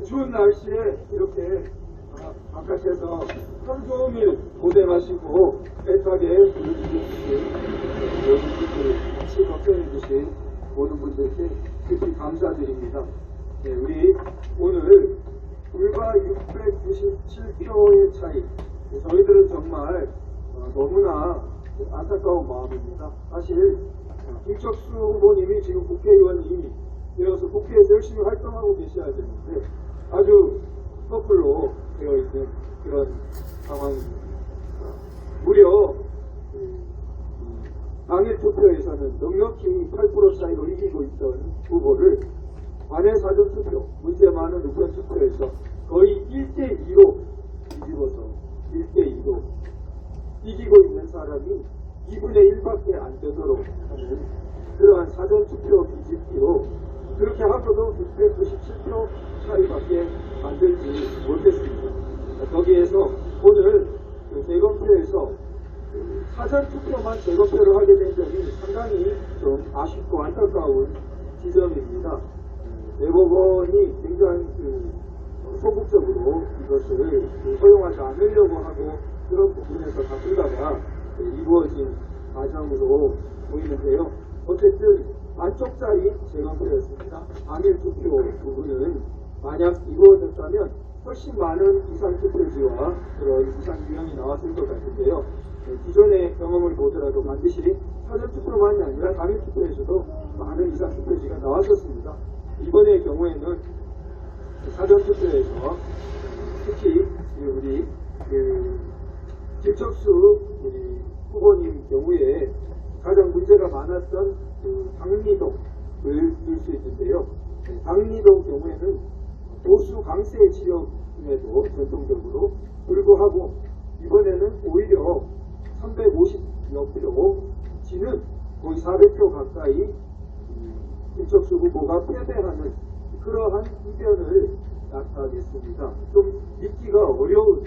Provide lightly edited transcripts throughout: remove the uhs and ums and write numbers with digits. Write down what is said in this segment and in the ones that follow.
추운 날씨에 이렇게 바깥에서 하루 종일 고생하시고 애타게 부르짖으신 모든 같이 걱정해 주신 모든 분들께 깊이 감사드립니다. 네, 우리 오늘 불과 697표의 차이, 저희들은 정말 너무나 안타까운 마음입니다. 사실 김척수 후보님이 지금 국회의원이 되어서 국회에서 열심히 활동하고 계셔야 되는데 아주 커플로 되어 있는 그런 상황입니다. 무려 당일 투표에서는 넉넉히 8% 차이로 이기고 있던 후보를 관외 사전 투표, 문제 많은 우편 투표에서 거의 1대2로 뒤집어서 1대2로 이기고 있는 사람이 2분의 1밖에 안 되도록 하는 그러한 사전 투표 뒤집기로 그렇게 하고도 697표 차이밖에 만들지 못했습니다. 거기에서 오늘 재검표에서 사전 투표만 재검표를 하게 된 점이 상당히 좀 아쉽고 안타까운 지점입니다. 대법원이 굉장히 소극적으로 이것을 허용하지 않으려고 하고 그런 부분에서 다투다가 이루어진 과정으로 보이는데요. 어쨌든 반쪽짜리 재검표였습니다. 당일 투표 부분은 만약 이루어졌다면 훨씬 많은 이상투표지와 그런 이상 유형이 나왔을 것 같은데요. 기존의 경험을 보더라도 반드시 사전투표만이 아니라 당일 투표에서도 많은 이상투표지가 나왔었습니다. 이번의 경우에는 사전투표에서 특히 우리 김척수 후보님 경우에 가장 문제가 많았던 당리동을 들 수 있는데요. 당리동 경우에는 보수 강세 지역임에도 전통적으로 불구하고 이번에는 오히려 350여 표 지는 거의 400표 가까이 김척수 후보가 패배하는 그러한 이변을 나타냈습니다. 좀 믿기가 어려운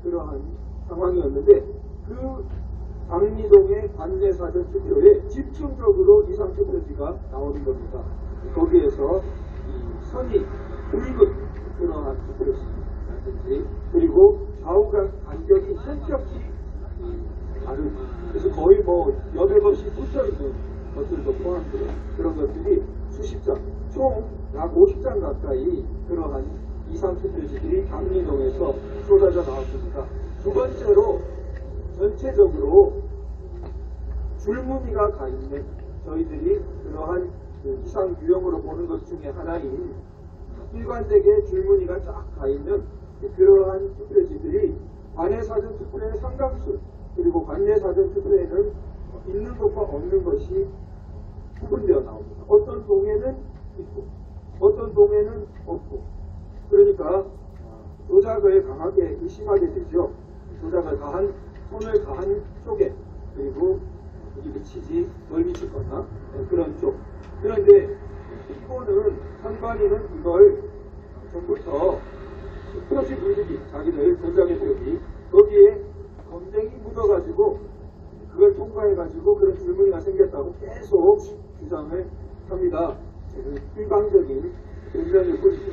그러한 상황이었는데 그 당리동의 관내 사전 투표에 집중적으로 이상투표지가 나오는 겁니다. 거기에서 선이 굵은 그러한 투표지라든지 그리고 좌우간 간격이 현격히 다른 그래서 거의 뭐 여덟 번씩 붙어있는 것들도 포함된 그런 것들이 수십 장, 총 약 50장 가까이 그러한 이상투표지들이 당리동에서 쏟아져 나왔습니다. 두 번째로 전체적으로 줄무늬가 가 있는 저희들이 그러한 이상 유형으로 보는 것 중에 하나인 일관되게 줄무늬가 쫙 가 있는 그러한 투표지들이 관내 사전 투표의 상당수 그리고 관내 사전 투표에는 있는 것과 없는 것이 구분되어 나옵니다. 어떤 동에는 있고 어떤 동에는 없고 그러니까 조작을 강하게 의심하게 되죠. 조작을 가한 손을 가한 쪽에 그리고 여기 미치지 널 미치거나 그런 쪽. 그런데 이거는 선관위는 이걸 전부터 표시 불리기 자기들 전장의 표기 거기에 검정이 묻어가지고 그걸 통과해가지고 그런 줄무늬가 생겼다고 계속 주장을 합니다. 일방적인 변명일 뿐이죠.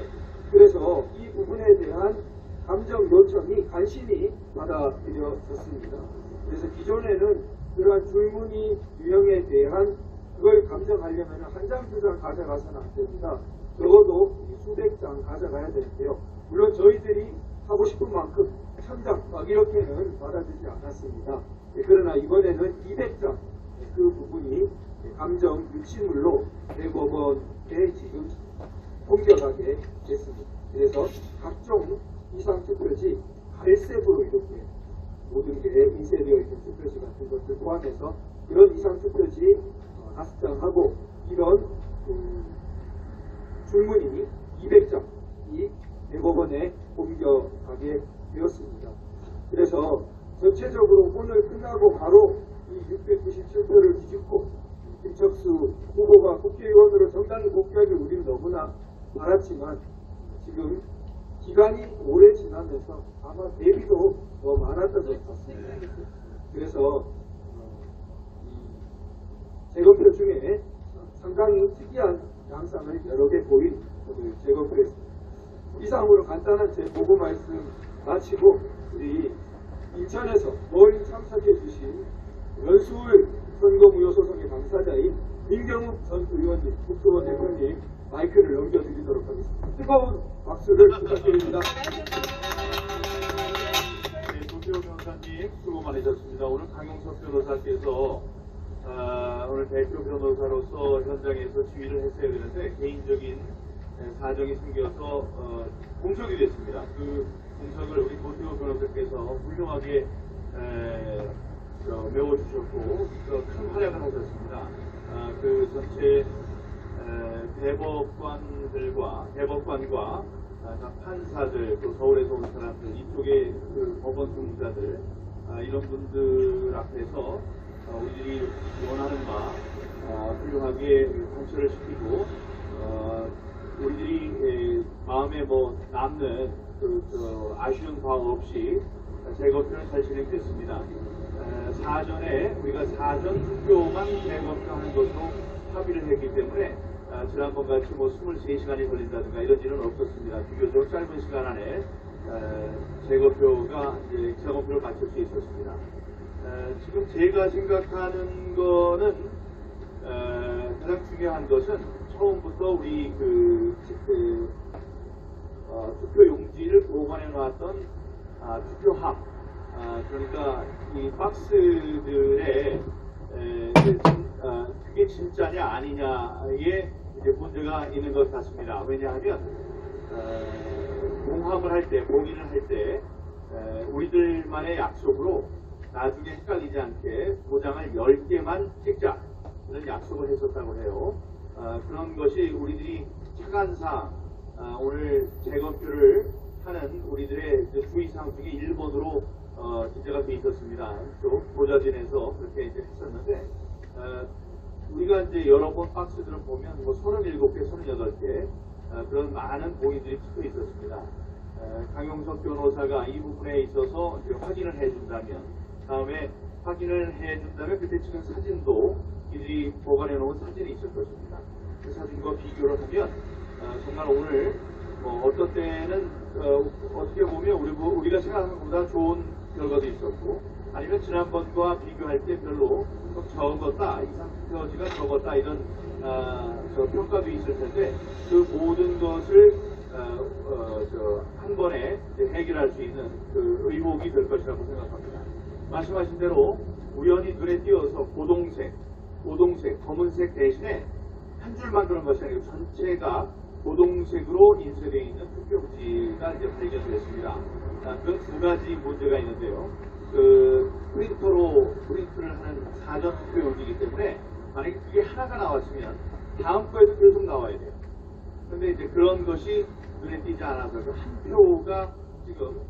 그래서 이 부분에 대한 감정 요청이 간신히 받아들여졌습니다. 그래서 기존에는 그러한 줄무늬 유형에 대한 그걸 감정하려면 한 장, 두 장 가져가서는 안 됩니다. 적어도 수백 장 가져가야 되는데요. 물론 저희들이 하고 싶은 만큼 1000장 막 이렇게는 받아주지 않았습니다. 그러나 이번에는 200장 그 부분이 감정 유치물로 대법원에 지금 옮겨가게 됐습니다. 그래서 각종 이상투표지 갈색으로 이렇게 모든 게 인쇄되어 있는 투표지 같은 것들 포함해서 그런 이상투표지 5장하고 이런 줄무늬 200장이 대법원에 옮겨가게 되었습니다. 그래서 전체적으로 오늘 끝나고 바로 이 697표를 뒤집고 김척수 후보가 국회의원으로 정당히 복귀하길 우리는 너무나 바랐지만 지금 기간이 오래 지나면서 아마 대비도 더 많았던 것 같습니다. 그래서 재검표 중에 상당히 특이한 양상을 여러 개 보인 재검표였습니다. 이상으로 간단한 제 보고 말씀 마치고 우리 인천에서 모임 참석해 주신 연수울 선거무효소송의 당사자인 민경욱 전 의원님, 국토원 대표님 마이크를 넘겨드리도록 하겠습니다. 뜨거운 박수를 부탁드립니다. 네, 조태호 변호사님 수고 많으셨습니다. 오늘 강용석 변호사께서 오늘 대표 변호사로서 현장에서 지휘를 했어야 되는데 개인적인 사정이 생겨서 공석이 됐습니다. 그 공석을 우리 조태호 변호사께서 훌륭하게 메워주셨고 큰 활약을 하셨습니다. 그 전체 대법관과 판사들, 또 서울에서 온 사람들, 이쪽에 그 법원 근무자들, 이런 분들 앞에서 우리들이 원하는 바 훌륭하게 관철을 시키고 우리들이 마음에 뭐 남는 아쉬운 바 없이 재검표는 잘 진행됐습니다. 사전에 우리가 사전 투표만 재검표하는 것으로 합의를 했기 때문에 지난번 같이 뭐 23시간이 걸린다든가 이런 일은 없었습니다. 비교적 짧은 시간 안에 재검표를 마칠 수 있었습니다. 지금 제가 생각하는 거는 가장 중요한 것은 처음부터 우리 투표 용지를 보관해 놨던 투표함, 그러니까 이 박스들의 그게 진짜냐 아니냐에 이제 문제가 있는 것 같습니다. 왜냐하면 공합을 할 때, 봉인을 할 때 우리들만의 약속으로 나중에 헷갈리지 않게 도장을 10개만 찍자 이런 약속을 했었다고 해요. 그런 것이 우리들이 착안상 오늘 재검표를 하는 우리들의 주의사항 중에 1번으로 기재가 되어 있었습니다. 또 보좌진에서 그렇게 이제 했었는데 우리가 이제 여러 번 박스들을 보면 뭐 37개, 38개 그런 많은 봉인들이 붙어 있었습니다. 강용석 변호사가 이 부분에 있어서 이제 확인을 해준다면, 다음에 확인을 해준다면 그때 찍은 사진도 이들이 보관해 놓은 사진이 있을 것입니다. 그 사진과 비교를 하면 정말 오늘 어떤 때는 어떻게 보면 우리가 생각하는 것보다 좋은 결과도 있었고, 아니면 지난번과 비교할 때 별로 좀 적었다, 이상표지가 적었다 이런 평가도 있을 텐데 그 모든 것을 한 번에 해결할 수 있는 그 의혹이 될 것이라고 생각합니다. 말씀하신 대로 우연히 눈에 띄어서 고동색, 검은색 대신에 한 줄만 그런 것이 아니고 전체가 고동색으로 인쇄되어 있는 투표용지가 이제 발견됐습니다. 그런 두 가지 문제가 있는데요. 프린트를 하는 사전 투표용지이기 때문에 만약에 그게 하나가 나왔으면 다음 거에도 계속 나와야 돼요. 근데 이제 그런 것이 눈에 띄지 않아서 그 한 표가 지금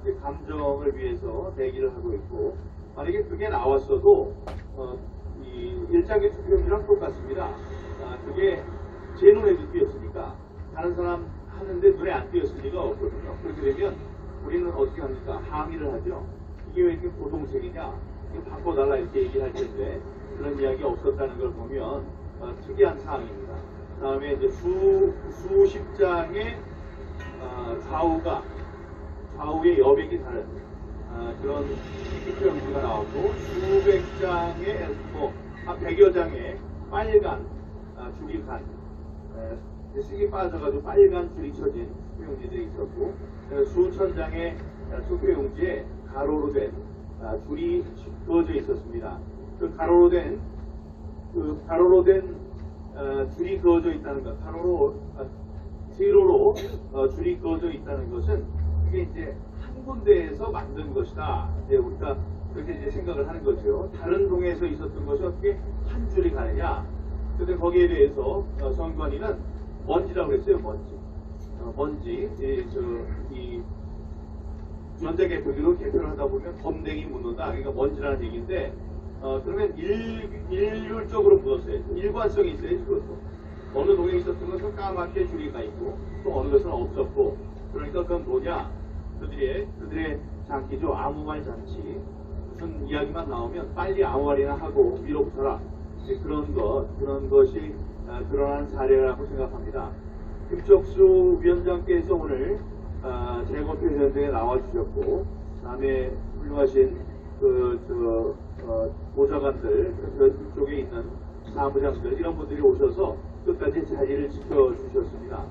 이제 감정을 위해서 대기를 하고 있고, 만약에 그게 나왔어도 이 일장의 투표용지랑 똑같습니다. 그게 제 눈에도 띄었으니까 다른 사람 하는데 눈에 안 띄었을 리가 없거든요. 그렇게 되면 우리는 어떻게 합니까? 항의를 하죠. 이게 왜 이렇게 고동색이냐? 이거 바꿔달라 이렇게 얘기를 할 텐데 그런 이야기 없었다는 걸 보면 특이한 사항입니다. 다음에 이제 수십 장의 좌우의 여백이 다른 그런 투표용지가 나오고, 수백 장의 100여 장의 빨간 줄이 색이 빠져가지고 빨간 줄이 쳐진 투표용지들이 있었고, 수천 장의 투표용지에 가로로 된 줄이 그어져 있었습니다. 그 가로로 된 줄이 그어져 있다는 것, 세로로 줄이 그어져 있다는 것은 그게 이제 한 군데에서 만든 것이다. 이제 우리가 그렇게 이제 생각을 하는 거죠. 다른 동에서 있었던 것이 어떻게 한 줄이 가느냐? 근데 거기에 대해서 선관위는 먼지라고 그랬어요. 먼지. 이 전자개표기로 개표를 하다 보면 검댕이 묻는다. 그러니까 먼지라는 얘기인데, 그러면 일률적으로 묻었어요. 일관성이 있어요. 그것도. 어느 동에 있었던 것은 까맣게 줄이가 있고, 또 어느 것은 없었고, 그러니까 그건 뭐냐? 그들의 장기죠. 아무 말 잔치. 무슨 이야기만 나오면 빨리 아무 말이나 하고 밀어붙여라. 그런 것이 드러난 사례라고 생각합니다. 김석수 위원장께서 오늘 재검표 현장에 나와주셨고, 다음에 훌륭하신 보좌관들, 쪽에 있는 사무장들, 이런 분들이 오셔서 끝까지 자리를 지켜주셨습니다.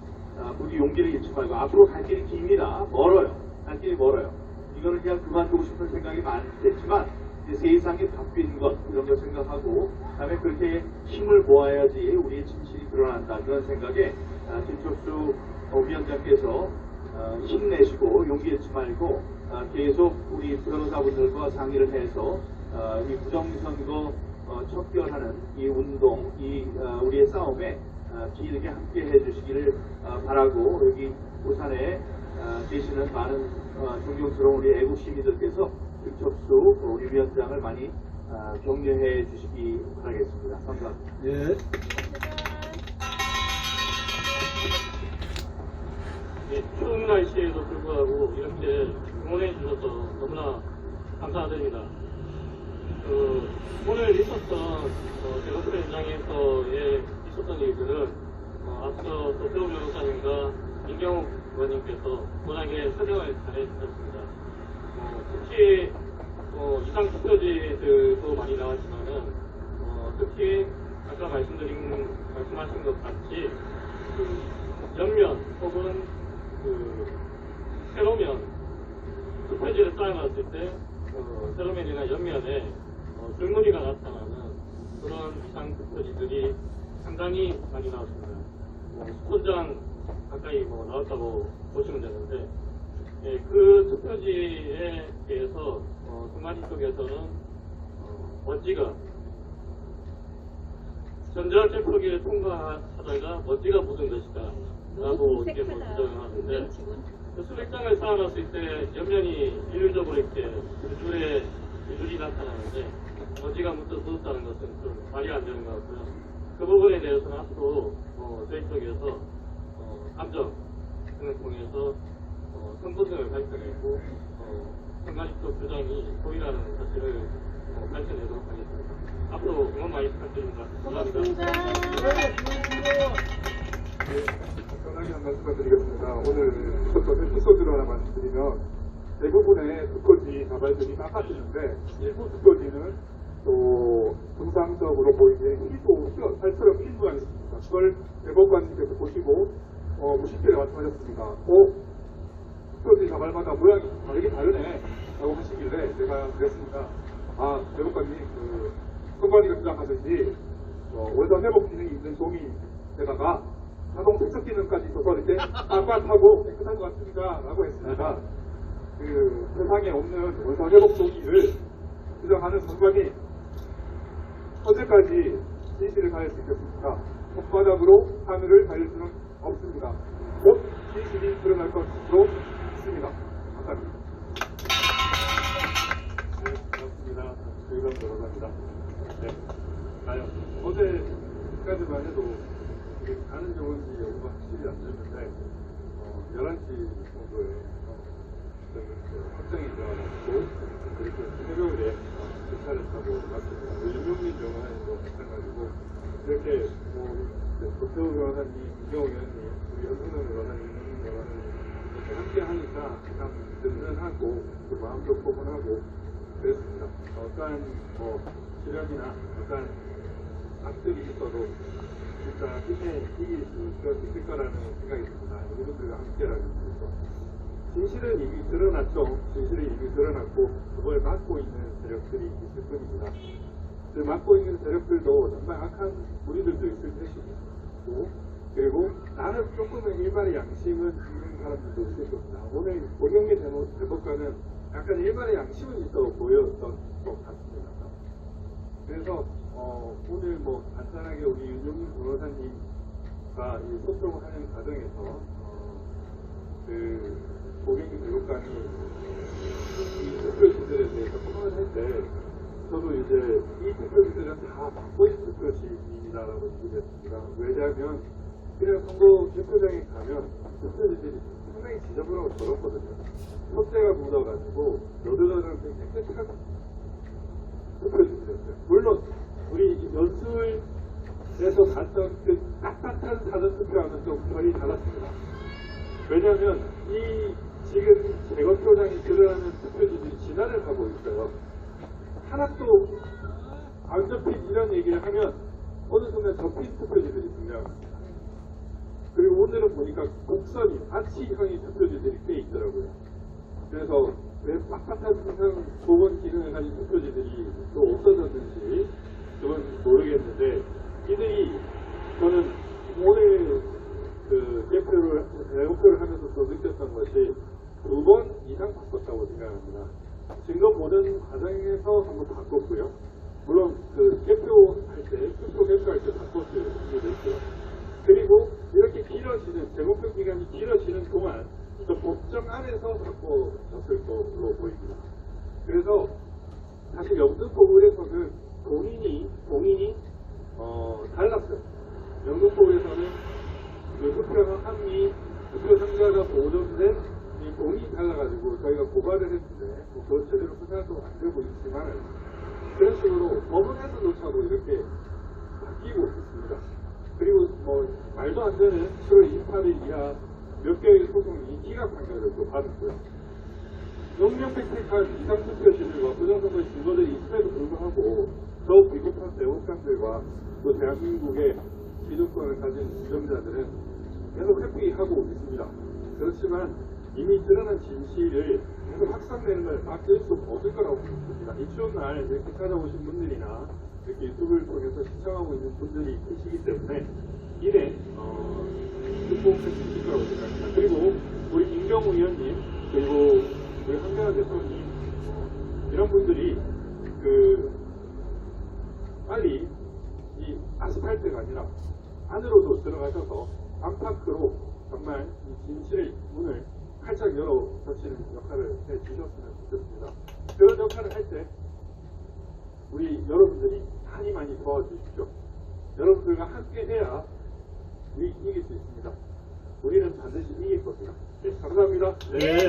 부디 용기를 잃지 말고, 앞으로 갈 길이 깁니다. 멀어요. 갈 길이 멀어요. 이거는 그냥 그만두고 싶은 생각이 많겠지만, 이제 세상이 바뀐 것, 이런 걸 생각하고, 다음에 그렇게 힘을 모아야지 우리의 진실이 드러난다. 그런 생각에 김석수 위원장께서 힘내시고 용기 잃지 말고 계속 우리 변호사분들과 상의를 해서 이 부정선거 척결하는 이 운동, 우리의 싸움에 길게 함께 해주시기를 바라고, 여기 부산에 계시는 많은 존경스러운 우리 애국 시민들께서 김석수 우리 위원장을 많이 격려해 주시기 바라겠습니다. 감사합니다. 예. 추운 날씨에도 불구하고 이렇게 응원해 주셔서 너무나 감사드립니다. 오늘 있었던 재검표 현장에서의 있었던 일들은 앞서 도태우 변호사님과 민경욱 의원님께서 워낙에 설명을 잘 해주셨습니다. 특히 이상 투표지들도 많이 나왔지만은 특히 아까 말씀하신 것 같이 옆면 혹은 세로면 투표지를 쌓아놨을 때 세로면이나 옆면에 줄무늬가 나타나는 그런 이상 투표지들이 상당히 많이 나왔습니다. 스톤장 가까이 나왔다고 보시면 되는데, 그 투표지에 대해서 동아리 쪽에서는 먼지가 전자체포기를 통과하다가 먼지가 묻은 것이다 라고 이렇게 주장을 하는데, 그 수백장을 쌓아놨을 때 옆면이 일률적으로 이렇게 줄이 나타나는데 먼지가 묻었다는 것은 좀 말이 안 되는 것 같고요. 그 부분에 대해서는 앞으로 저희 쪽에서 감정 등을 통해서 선거등을 밝혀내고 선관위 쪽 주장이 소위라는 사실을 밝혀내도록 하겠습니다. 앞으로 응원 많이 부탁드립니다. 감사합니다. 간단하게 한 말씀을 드리겠습니다. 오늘 있었던 에피소드로 하나 말씀드리면, 대부분의 투표지 자발들이 깎아지는데 일부 투표지는 또 정상적으로 보이게 살처럼 흰 모양이 있습니다. 그걸 대법관님께서 보시고 무심결에 말씀하셨습니다. 투표지 자발마다 모양이 다르네 라고 하시길래 제가 그랬습니다. 대법관님, 선관위가 주장하듯이 원산 회복 기능이 있는 종이에다가 자동 세척 기능까지 있어서 이렇게 빳빳하고 깨끗한 것 같습니다 라고 했습니다. 세상에 없는 원산 회복 종이를 주장하는 선관위, 언제까지 진실을 가릴 수 있겠습니까? 손바닥으로 하늘을 가릴 수는 없습니다. 곧 진실이 드러날 것으로 있습니다. 감사합니다. 네, 고맙습니다. 조희관 변호사입니다. 네, 어제까지만 해도 가는 정원지 여부가 확실히 안 됐는데 11시 정도에 확정이 일어나고 그렇게 새벽에 기차를 타고 갔습니다. 윤용민 변호사님도 마찬가지고 이렇게 도태우 변호사님, 김경호 의원님, 우리 현승현 변호사님, 윤용민 변호사님 이렇게 함께 하니까 참 든든하고 마음도 포근하고 그랬습니다. 어떠한 시련이나 어떠한 악들이 있어도 진짜 힘에 이길 수 있을 거라는 생각이 듭니다. 이분들과 함께라는 것에서 진실은 이미 드러났죠. 진실은 이미 드러났고 그걸 막고 있는 세력들이 있을 뿐입니다. 그 막고 있는 세력들도 정말 악한 무리들도 있을 것이고, 그리고 나는 조금의 일반의 양심은 있는 사람들도 있을 겁니다. 오늘 오경미 대법관은 약간 일반의 양심은 있어 보였던 것 같습니다. 그래서 오늘 간단하게 우리 윤용민 변호사님과 이 소통을 하는 과정에서 고경미 대법관이 이 투표지들에 대해서 토론을 할 때 저도 이제 이 투표지들은 다 바꿔인 투표지입니다라고 얘기했습니다. 왜냐하면 그냥 선거 개표장에 가면 투표지들이 상당히 지저분하고 더럽거든요. 촛대가 묻어가지고 여드러는 굉장히 깨끗한 투표지들이었어요. 물론 우리 연수를 에서 갔던 그 딱딱한 사전투표와는 좀 결이 달랐습니다. 왜냐하면 이 지금 재검표장이 드러나는 투표지들이 진화를 하고 있어요. 하나도 안 접힌 이런 얘기를 하면 어느 순간 접힌 투표지들이 등장합니다. 그리고 오늘은 보니까 곡선이 아치형의 투표지들이 꽤 있더라고요. 그래서 왜 빳빳한 세상 보건 기능을 가진 투표지들이 또 없어졌는지 그건 모르겠는데 이들이 저는 오늘 그 개표를 하면서 또 느꼈던 것이 2번 이상 바꿨다고 생각합니다. 증거 보전 과정에서 한번 바꿨고요. 물론 그 개표할 때, 투표 개표할 때 바꿨을 수도 있고요. 그리고 이렇게 길어지는, 재검표 기간이 길어지는 동안 또 법정 안에서 바꿔졌을 걸로 보입니다. 그래서 사실 영등포울에서는 공인이 달랐어요. 영등포울에서는 그 투표랑 한미 투표 상자가 보존된 이 공인이 달라가지고 저희가 고발을 했는데 뭐 그건 제대로 수사도 안 되고 있지만 그런 식으로 법원에서조차도 이렇게 바뀌고 있습니다. 그리고 뭐 말도 안 되는 7월 28일 이하 몇 개의 소송이 기각 판결을 또 받았고요. 명명백백한 비상투표시들과 부정선거의 증거들이 있음에도 불구하고 저 비겁한 대법관들과 또 대한민국의 기득권을 가진 주정자들은 계속 회피하고 있습니다. 그렇지만 이미 드러난 진실을 계속 확산되는 걸 막을 수 없을 거라고 생각합니다. 이 추운 날 이렇게 찾아오신 분들이나 이렇게 유튜브를 통해서 시청하고 있는 분들이 계시기 때문에 이래 극복할 수 있을 거라고 생각합니다. 그리고 우리 김경우 의원님 그리고 우리 한명환 대표님 이런 분들이 빨리 이 아스팔트가 아니라 안으로도 들어가셔서 안팎으로 정말 이 진실의 문을 활짝 열어 젖히는 역할을 해주셨으면 좋겠습니다. 그런 역할을 할 때 우리 여러분들이 많이 도와주십시오. 여러분들과 함께 해야 우리 이길 수 있습니다. 우리는 반드시 이길 겁니다. 네, 감사합니다. 네.